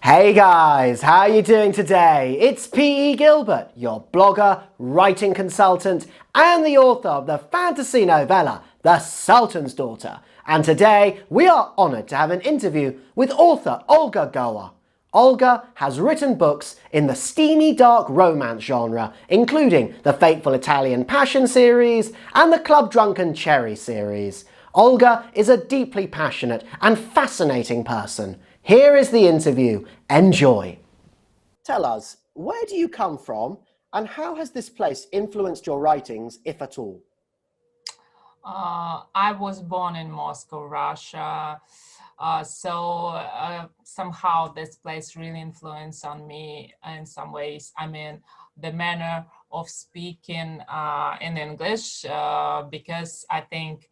Hey guys, how are you doing today? It's P.E. Gilbert, your blogger, writing consultant, and the author of the fantasy novella, The Sultan's Daughter. And today, we are honoured to have an interview with author Olga Goa. Olga has written books in the steamy dark romance genre, including the Fateful Italian Passion series and the Club Drunken Cherry series. Olga is a deeply passionate and fascinating person. Here is the interview. Enjoy. Tell us, where do you come from and how has this place influenced your writings, if at all? I was born in Moscow, Russia. Somehow this place really influenced on me in some ways. I mean, the manner of speaking in English, because I think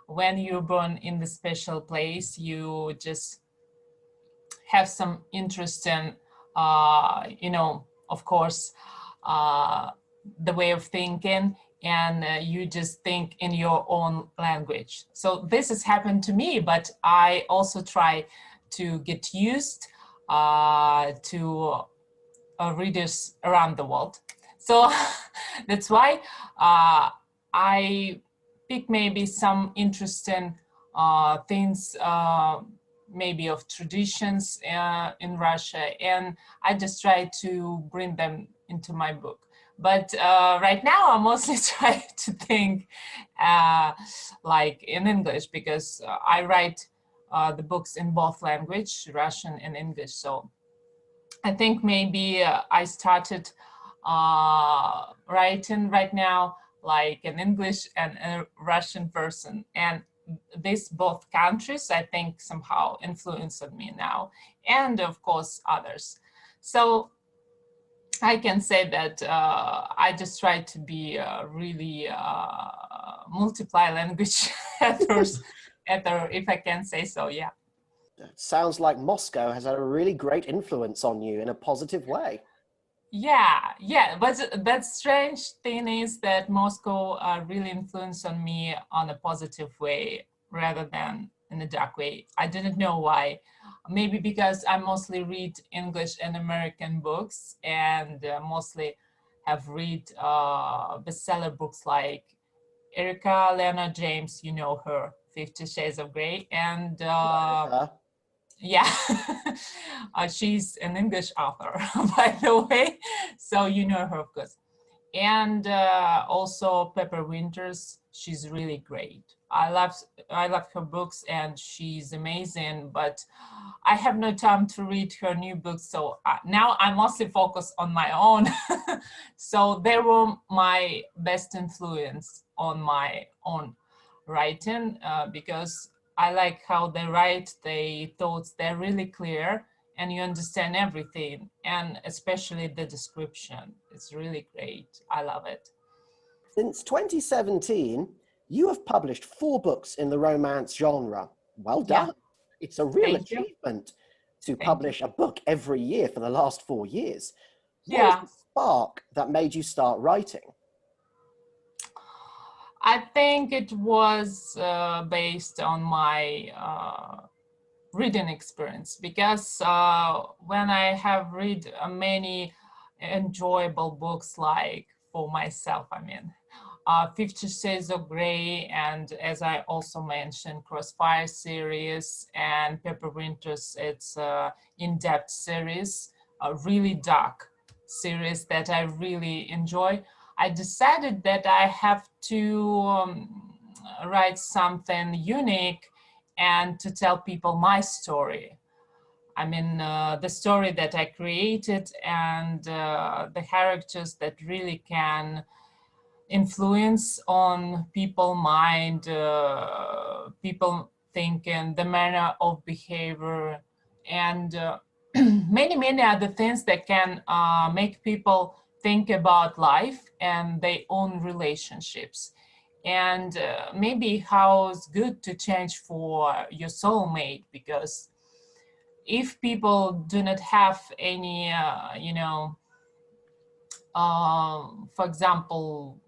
when you're born in the special place, you just have some interest in, of course, the way of thinking, and you just think in your own language. So this has happened to me, but I also try to get used to readers around the world. So that's why I pick maybe some interesting things, maybe of traditions in Russia, and I just try to bring them into my book. But right now I mostly try to think like in English, because I write the books in both language, Russian and English. So I think maybe I started writing right now like an English and a Russian person, and these both countries I think somehow influenced me now, and of course others. So I can say that I just try to be really multiply language if I can say so. Yeah. Sounds like Moscow has had a really great influence on you in a positive way. Yeah, but that strange thing is that Moscow really influenced on me on a positive way rather than in a dark way. I didn't know why. Maybe because I mostly read English and American books, and mostly have read bestseller books like Erica Leonard James, you know her, 50 Shades of Grey, and yeah, she's an English author, by the way, so you know her, of course. And also Pepper Winters, she's really great. I love her books, and she's amazing, but I have no time to read her new books, so now I mostly focus on my own. So they were my best influence on my own writing, because I like how they write. Their thoughts, they're really clear, and you understand everything, and especially the description. It's really great. I love it. Since 2017, you have published 4 books in the romance genre. Well done. Yeah. It's a real Thank you. achievement to Thank publish a book every year for the last 4 years. What was Yeah, the spark that made you start writing? I think it was based on my reading experience, because when I have read many enjoyable books, like for myself, I mean, 50 Shades of Grey, and as I also mentioned, Crossfire series, and Pepper Winters, it's in-depth series, a really dark series that I really enjoy. I decided that I have to write something unique and to tell people my story. I mean, the story that I created, and the characters that really can influence on people mind, people thinking, the manner of behavior, and many other things that can make people think about life and their own relationships, and maybe how it's good to change for your soulmate, because if people do not have any for example,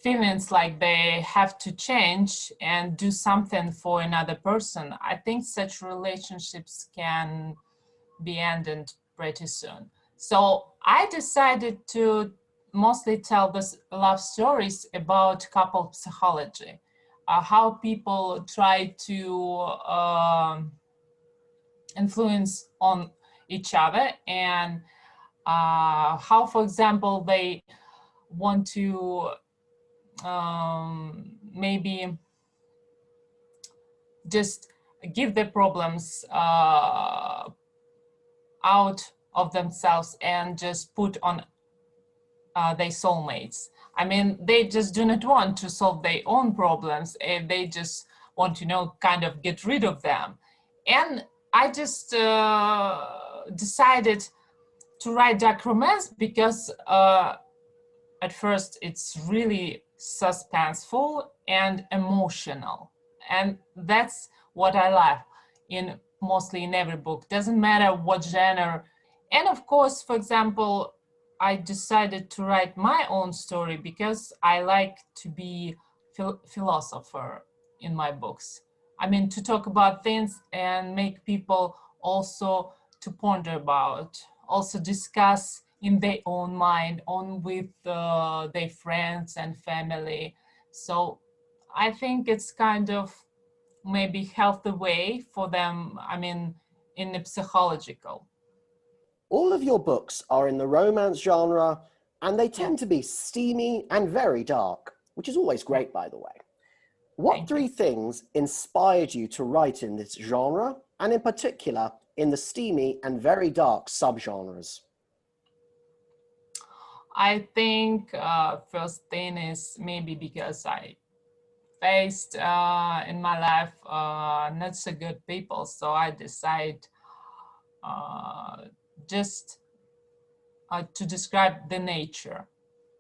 feelings like they have to change and do something for another person, I think such relationships can be ended pretty soon. So I decided to mostly tell this love stories about couple psychology, how people try to influence on each other, and how, for example, they want to maybe just give their problems out of themselves and just put on their soulmates. I mean, they just do not want to solve their own problems, and they just want to, kind of get rid of them. And I just decided to write dark romance because at first it's really suspenseful and emotional, and that's what I love in mostly in every book. Doesn't matter what genre. And of course, for example, I decided to write my own story because I like to be philosopher in my books. I mean, to talk about things and make people also to ponder about, also discuss in their own mind, on with their friends and family. So I think it's kind of maybe healthy way for them, I mean, in the psychological. All of your books are in the romance genre, and they tend to be steamy and very dark, which is always great, by the way. What three things inspired you to write in this genre, and in particular in the steamy and very dark subgenres? I think first thing is maybe because I faced in my life not so good people, so I decided just to describe the nature,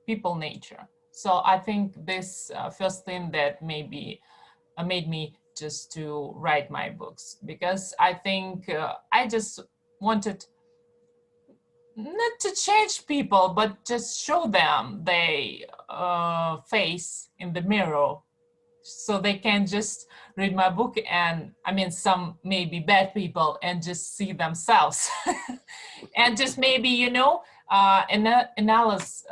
people nature. So I think this first thing that maybe made me just to write my books, because I think I just wanted not to change people, but just show them their face in the mirror, so they can just read my book, and I mean, some maybe bad people, and just see themselves and just maybe, analyze,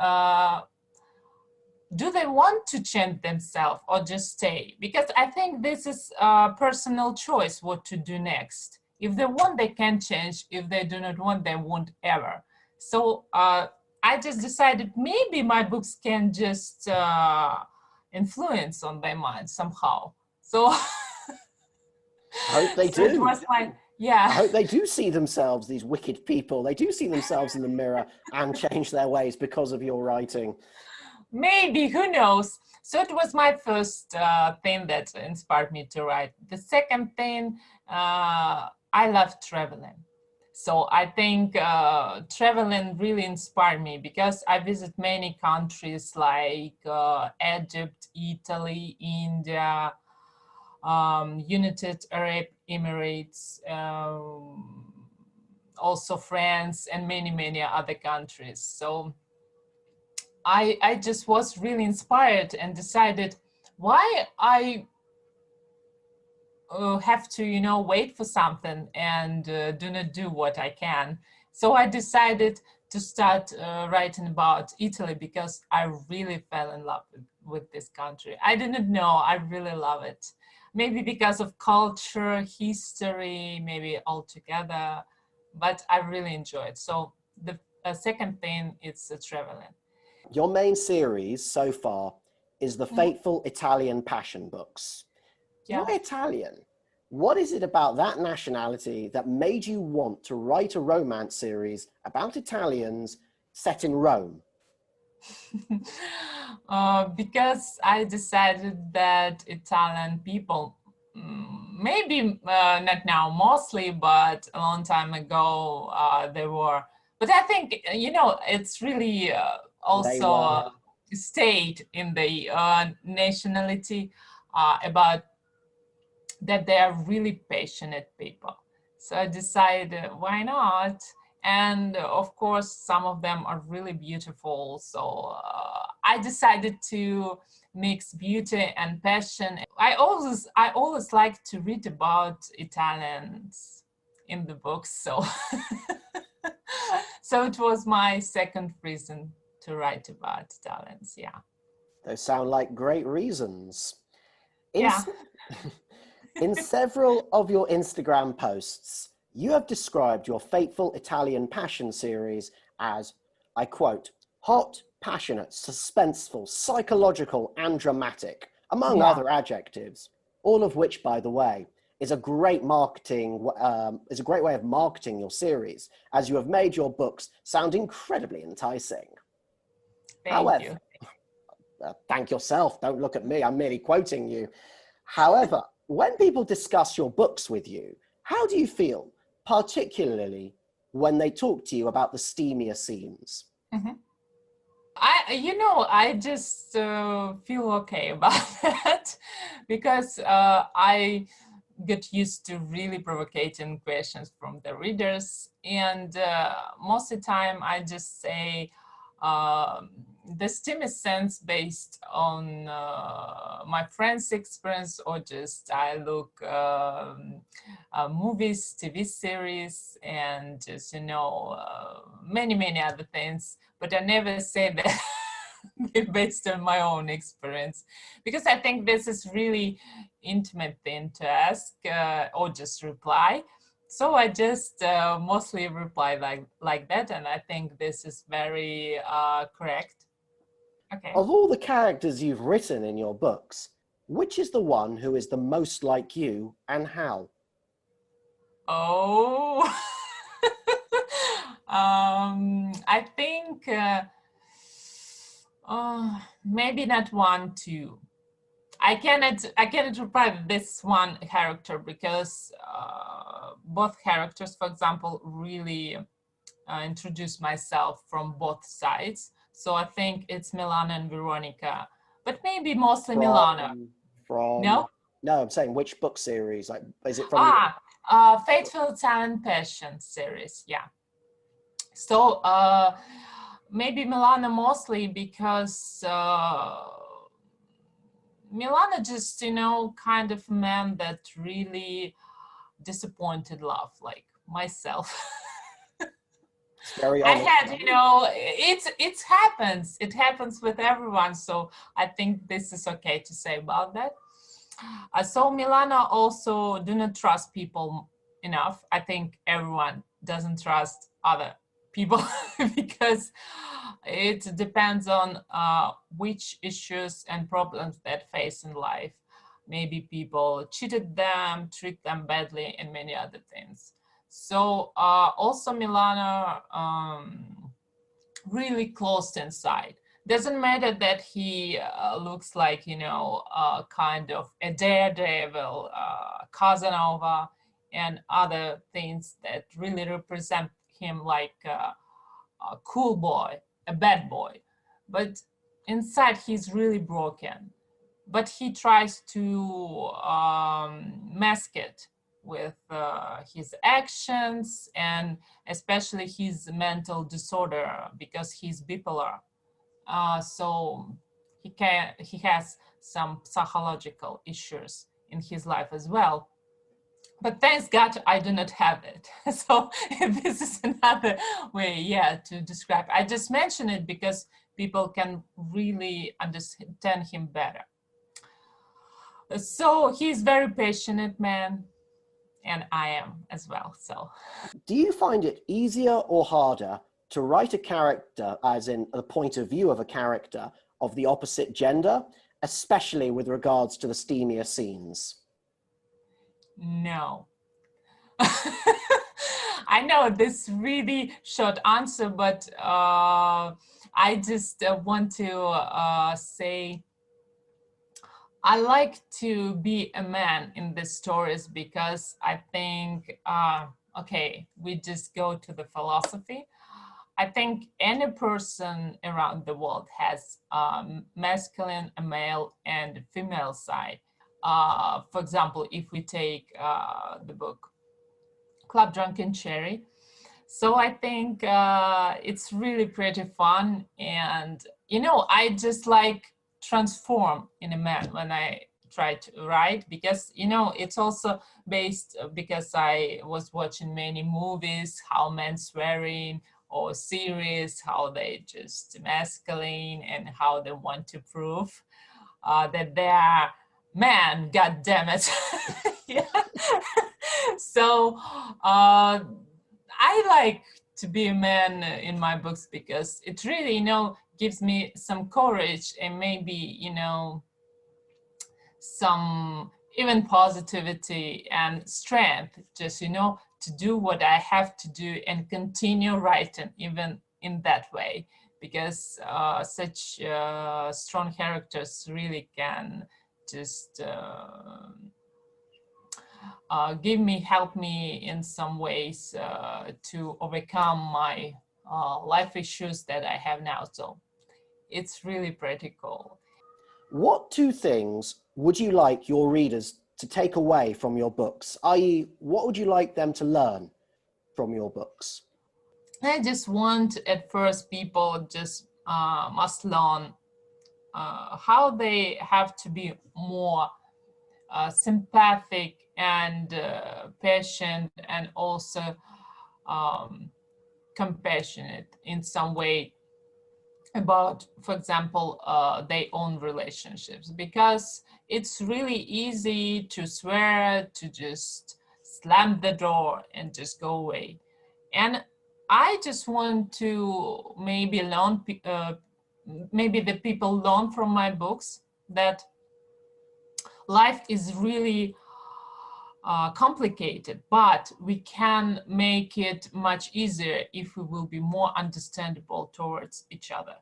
do they want to change themselves or just stay? Because I think this is a personal choice what to do next. If they want, they can change. If they do not want, they won't ever. So I just decided maybe my books can just influence on their mind somehow. So I hope they so do. It was yeah. I hope they do see themselves, these wicked people. They do see themselves in the mirror and change their ways because of your writing. Maybe, who knows? So it was my first thing that inspired me to write. The second thing, I love traveling. So I think traveling really inspired me because I visit many countries like Egypt, Italy, India, United Arab Emirates, also France, and many, many other countries. So I just was really inspired and decided why I have to, wait for something and do not do what I can. So I decided to start writing about Italy because I really fell in love with this country. I didn't know, I really love it. Maybe because of culture, history, maybe all together, but I really enjoy it. So the second thing is traveling. Your main series so far is the Fateful Italian Passion books. Yeah. Why Italian? What is it about that nationality that made you want to write a romance series about Italians set in Rome? Because I decided that Italian people, maybe not now mostly, but a long time ago they were. But I think, it's really also stayed in the nationality about that they are really passionate people. So I decided, why not? And of course, some of them are really beautiful. So I decided to mix beauty and passion. I always like to read about Italians. in the books. So, so it was my second reason to write about Italians. Yeah. Those sound like great reasons. In, Yeah. in several of your Instagram posts, you have described your Fateful Italian Passion series as, I quote, hot, passionate, suspenseful, psychological, and dramatic, among Yeah. other adjectives, all of which, by the way, is a great is a great way of marketing your series, as you have made your books sound incredibly enticing. Thank However, you. thank yourself, don't look at me, I'm merely quoting you. However, when people discuss your books with you, how do you feel, particularly when they talk to you about the steamier scenes? Mhm. I just feel okay about that because I get used to really provocating questions from the readers, and most of the time I just say the steamy sense based on my friend's experience, or just I look movies, TV series, and just many other things, but I never say that based on my own experience, because I think this is really intimate thing to ask or just reply. So I just mostly reply like that, and I think this is very correct. Okay. Of all the characters you've written in your books, which is the one who is the most like you, and how? Oh, I think maybe not one, two. I cannot reply this one character because both characters, for example, really introduce myself from both sides. So I think it's Milana and Veronica, but maybe mostly Milana. From No? no, I'm saying which book series? Like, is it from Ah, Fateful Italian Passion series. Yeah. So maybe Milana mostly because Milana just, kind of man that really disappointed love, like myself. It's very I honest. had, it happens. It happens with everyone. So I think this is okay to say about that. So Milana also do not trust people enough. I think everyone doesn't trust other people because it depends on which issues and problems that face in life. Maybe people cheated them, treat them badly, and many other things. So also Milana really closed inside. Doesn't matter that he looks like, kind of a daredevil, Casanova, and other things that really represent him like a cool boy, a bad boy. But inside, he's really broken. But he tries to mask it with his actions, and especially his mental disorder, because he's bipolar. So he has some psychological issues in his life as well. But thanks God I do not have it. So this is another way, yeah, to describe. I just mention it because people can really understand him better. So he's very passionate man, and I am as well. So Do you find it easier or harder to write a character, as in the point of view of a character of the opposite gender, especially with regards to the steamier scenes? no. I know this really short answer, but I just want to say I like to be a man in the stories because I think, okay, we just go to the philosophy. I think any person around the world has masculine, a male, and female side. For example, if we take the book Club Drunken Cherry, so I think it's really pretty fun, and I just like transform in a man when I try to write, because it's also based because I was watching many movies, how men swearing, or series, how they just masculine and how they want to prove that they are men. God damn it! Yeah. So I like to be a man in my books because it really, gives me some courage and maybe, some even positivity and strength, just, to do what I have to do and continue writing even in that way, because such strong characters really can just help me in some ways to overcome my life issues that I have now. So it's really practical. What two things would you like your readers to take away from your books? I.e., what would you like them to learn from your books? I just want, at first, people just must learn how they have to be more sympathetic and patient, and also compassionate in some way about, for example, their own relationships, because it's really easy to swear, to just slam the door and just go away. And I just want to maybe learn, maybe the people learn from my books that life is really complicated, but we can make it much easier if we will be more understandable towards each other.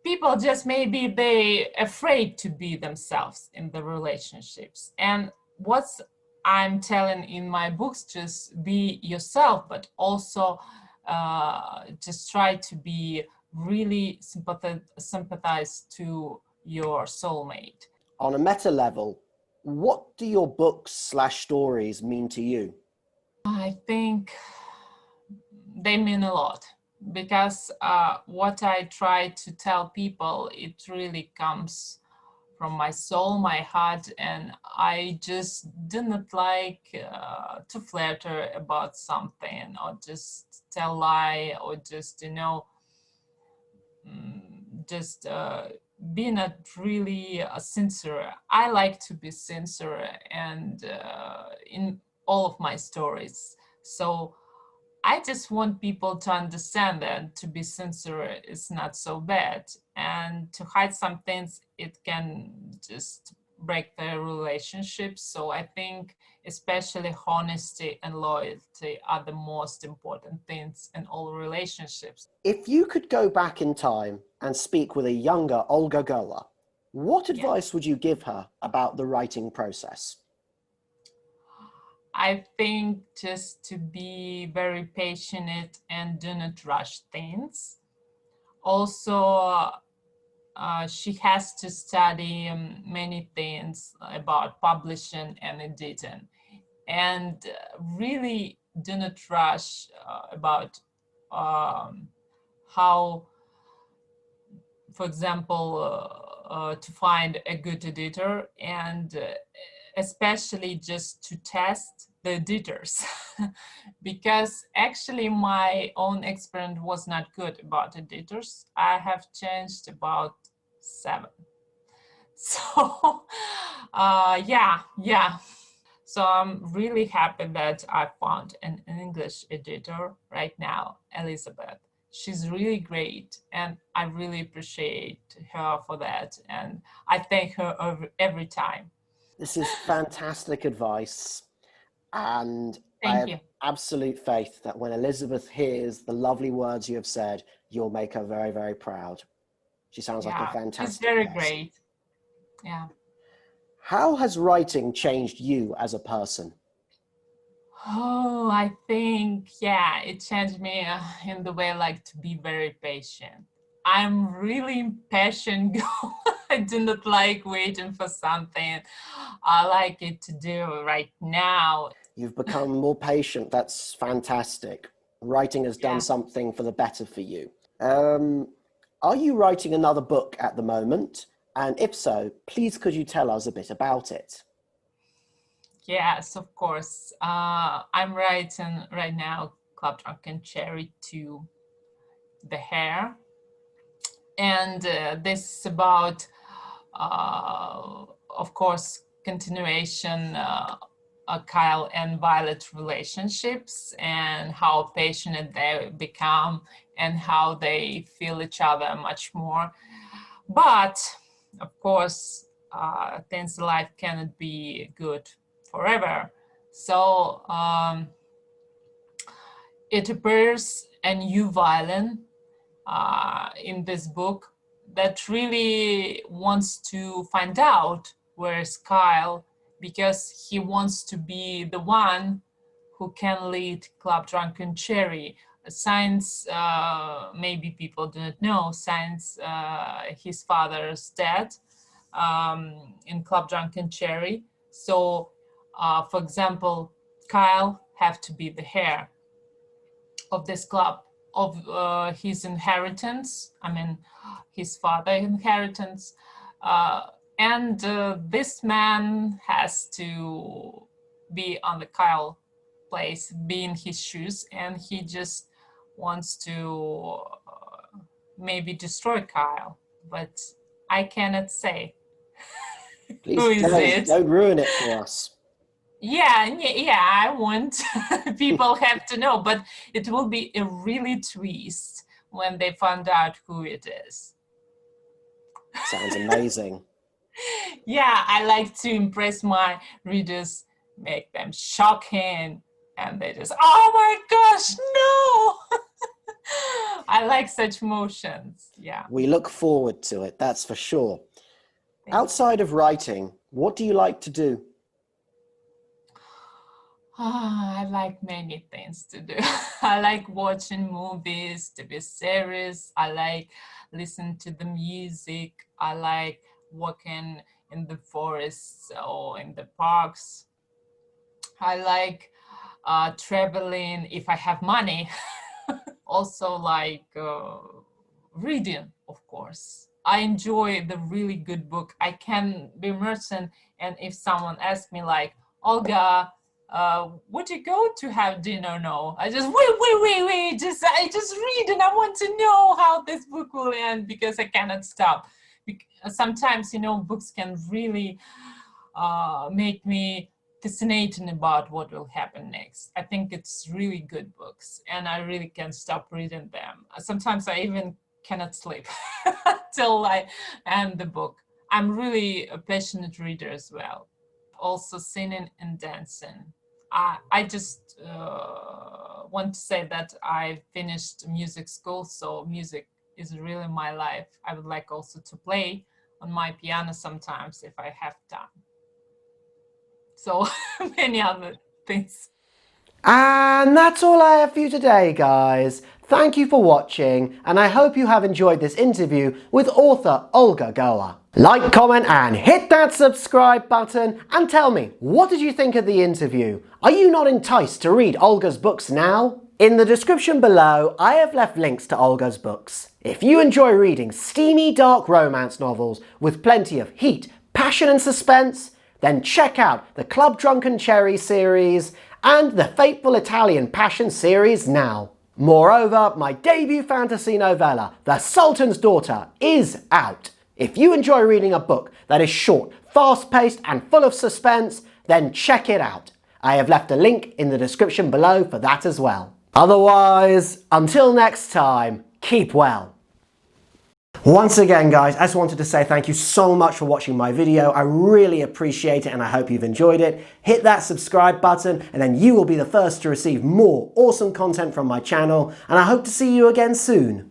People just maybe they afraid to be themselves in the relationships, and what's I'm telling in my books, just be yourself, but also just try to be really sympathize to your soulmate. On a meta level, what do your books / stories mean to you? I think they mean a lot, because what I try to tell people, it really comes from my soul, my heart, and I just do not like to flatter about something, or just tell lie, or just, just be not really sincere. I like to be sincere, and in all of my stories. So I just want people to understand that to be sincere is not so bad, and to hide some things, it can just break their relationships. So I think especially honesty and loyalty are the most important things in all relationships. If you could go back in time and speak with a younger Olga Goa, what advice would you give her about the writing process? I think just to be very patient and do not rush things. Also, she has to study many things about publishing and editing, and really do not rush about how, for example, to find a good editor, and especially just to test the editors. Because actually my own experience was not good about editors. I have changed about 7. So yeah. So I'm really happy that I found an English editor right now, Elizabeth. She's really great, and I really appreciate her for that, and I thank her every time. This is fantastic advice, and I Thank have you. absolute faith that when Elizabeth hears the lovely words you have said, you'll make her very, very proud. She sounds like a Yeah, she's fantastic very person. great. Yeah. How has writing changed you as a person? Oh, I think, yeah, it changed me in the way like to be very patient. I'm really impatient girl. I do not like waiting for something. I like it to do right now. You've become more patient. That's fantastic. Writing has done Yeah. something for the better for you. Are you writing another book at the moment? And if so, please could you tell us a bit about it? Yes, of course. I'm writing right now Club Drunken Cherry to the hair. And this is about, of course, continuation Kyle and Violet relationships and how passionate they become and how they feel each other much more. But of course, things in life cannot be good forever. So it appears a new violin in this book that really wants to find out where's Kyle, because he wants to be the one who can lead Club Drunken Cherry. Since maybe people do not know, since his father's dead in Club Drunken Cherry. So, for example, Kyle have to be the heir of this club, of his inheritance, I mean, his father's inheritance. And this man has to be on the Kyle place, be in his shoes, and he just wants to maybe destroy Kyle, but I cannot say. Please Who is it? don't ruin it for us. Yeah, I want people have to know, but it will be a really twist when they find out who it is. Sounds amazing. Yeah, I like to impress my readers, make them shocking, and they just, oh my gosh, no! I like such motions, yeah. We look forward to it, that's for sure. Outside of writing, what do you like to do? I like many things to do. I like watching movies, TV series. I like listening to the music. I like walking in the forests or in the parks. I like traveling if I have money. Also like reading, of course. I enjoy the really good book. I can be immersed in, and if someone asks me like, Olga, would you go to have dinner? No, I just wait. I just read, and I want to know how this book will end because I cannot stop. Sometimes, you know, books can really make me fascinated about what will happen next. I think it's really good books, and I really can't stop reading them. Sometimes I even cannot sleep till I end the book. I'm really a passionate reader as well. Also singing and dancing. I just want to say that I finished music school, so music is really my life. I would like also to play on my piano sometimes if I have time. So many other things. And that's all I have for you today, guys. Thank you for watching, and I hope you have enjoyed this interview with author Olga Goa. Like, comment, and hit that subscribe button, and tell me, what did you think of the interview? Are you not enticed to read Olga's books now? In the description below, I have left links to Olga's books. If you enjoy reading steamy, dark romance novels with plenty of heat, passion, and suspense, then check out the Club Drunken Cherry series and the Fateful Italian Passion series now. Moreover, my debut fantasy novella, The Sultan's Daughter, is out. If you enjoy reading a book that is short, fast-paced, and full of suspense, then check it out. I have left a link in the description below for that as well. Otherwise, until next time, keep well. Once again, guys, I just wanted to say thank you so much for watching my video. I really appreciate it, and I hope you've enjoyed it. Hit that subscribe button, and then you will be the first to receive more awesome content from my channel, and I hope to see you again soon.